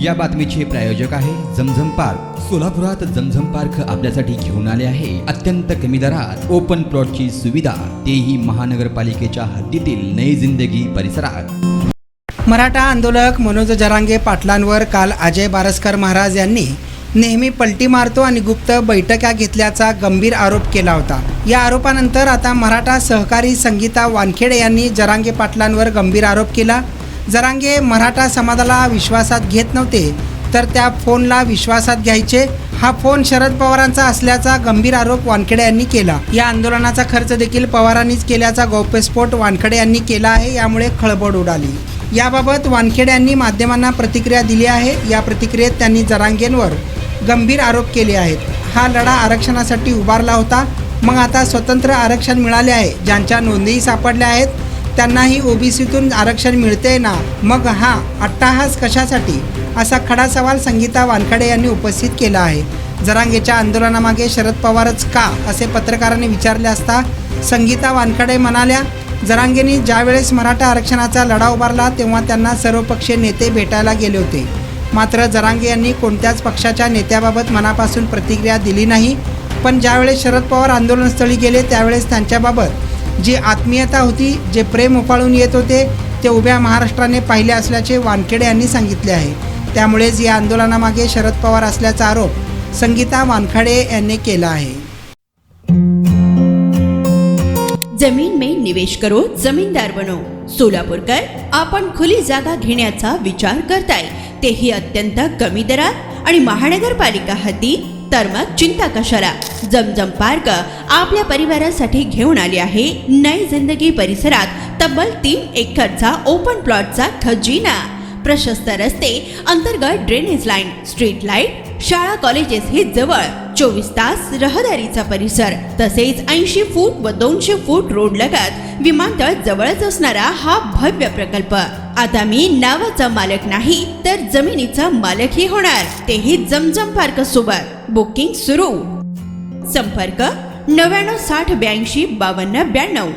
या बातमीचे प्रायोजक आहे झमझम पार्क। सोलापुरात झमझम पार्क आपल्यासाठी घेऊन आले आहे अत्यंत कमी दरात ओपन प्लॉटची सुविधा, तेही महानगरपालिकेच्या हद्दीतील नई जिंदगी परिसरात। मराठा आंदोलक मनोज जरांगे पाटलांवर काल अजय बारसकर महाराज यांनी नेहमी पलटी मारतो आणि गुप्त बैठका घेतल्याचा गंभीर आरोप केला होता। या आरोपानंतर आता मराठा सहकारी संगीता वानखेडे यांनी जरांगे पाटलांवर गंभीर आरोप केला। जरांगे मराठा समाजाला विश्वासात घेत नव्हते, तर त्या फोनला विश्वासात घ्यायचे। हा फोन शरद पवारांचा असल्याचा गंभीर आरोप वानखेडे यांनी केला। या आंदोलनाचा खर्च देखील पवारांनीच केल्याचा गौप्यस्फोट वानखेडे यांनी केला आहे। यामुळे खळबळ उडाली। याबाबत वानखेडे यांनी माध्यमांना प्रतिक्रिया दिली आहे। या प्रतिक्रियेत त्यांनी जरांगेंवर गंभीर आरोप केले आहेत। हा लढा आरक्षणासाठी उभारला होता, मग आता स्वतंत्र आरक्षण मिळाले आहे। ज्यांच्या नोंदी सापडल्या आहेत त्यांनाही ओबीसीतून आरक्षण मिळते ना, मग हा अट्टाहास कशासाठी, असा खडा सवाल संगीता वानखेडे यांनी उपस्थित केला आहे। जरांगेच्या आंदोलनामागे शरद पवारच का, असे पत्रकारांनी विचारले असता संगीता वानखेडे म्हणाल्या, जरांगेंनी ज्यावेळेस मराठा आरक्षणाचा लढा उभारला तेव्हा त्यांना सर्वपक्षीय नेते भेटायला गेले होते, मात्र जरांगे यांनी कोणत्याच पक्षाच्या नेत्याबाबत मनापासून प्रतिक्रिया दिली नाही। पण ज्यावेळेस शरद पवार आंदोलनस्थळी गेले त्यावेळेस त्यांच्याबाबत जी आत्मीयता होती, जे प्रेम उफाळून येत होते, ते उभ्या महाराष्ट्राने पाहिले असल्याचे वानखेडे यांनी सांगितले आहे। त्यामुळेच या आंदोलनामागे शरद पवार असल्याचा आरोप संगीता वानखेडे यांनी केला आहे। जमीन में निवेश करो, जमीनदार बनो। सोलापूरकर आपण खुली जागा घेण्याचा विचार करताय, तेही अत्यंत कमी दरात आणि महानगरपालिका हद्दीत, तर मग चिंता कशाला। झमझम पार्क आपल्या परिवारासाठी घेऊन आली आहे नई जिंदगी परिसरात तब्बल 3 एकरचा ओपन प्लॉटचा खजिना। प्रशस्त रस्ते, अंतर्गत ड्रेनेज लाईन, स्ट्रीट लाईट, शाळा कॉलेजेस हे जवळ, 24 तास रहदारीचा परिसर, तसेच 80 फूट व 200 फूट रोड लगत विमानतळ जवळच असणारा हा भव्य प्रकल्प। आता मी नावाचा मालक नाही तर जमिनीचा मालकही होणार, तेही झमझम पार्क सोबत। बुकिंग सुरू। संपर्क 99 60 82 52 92।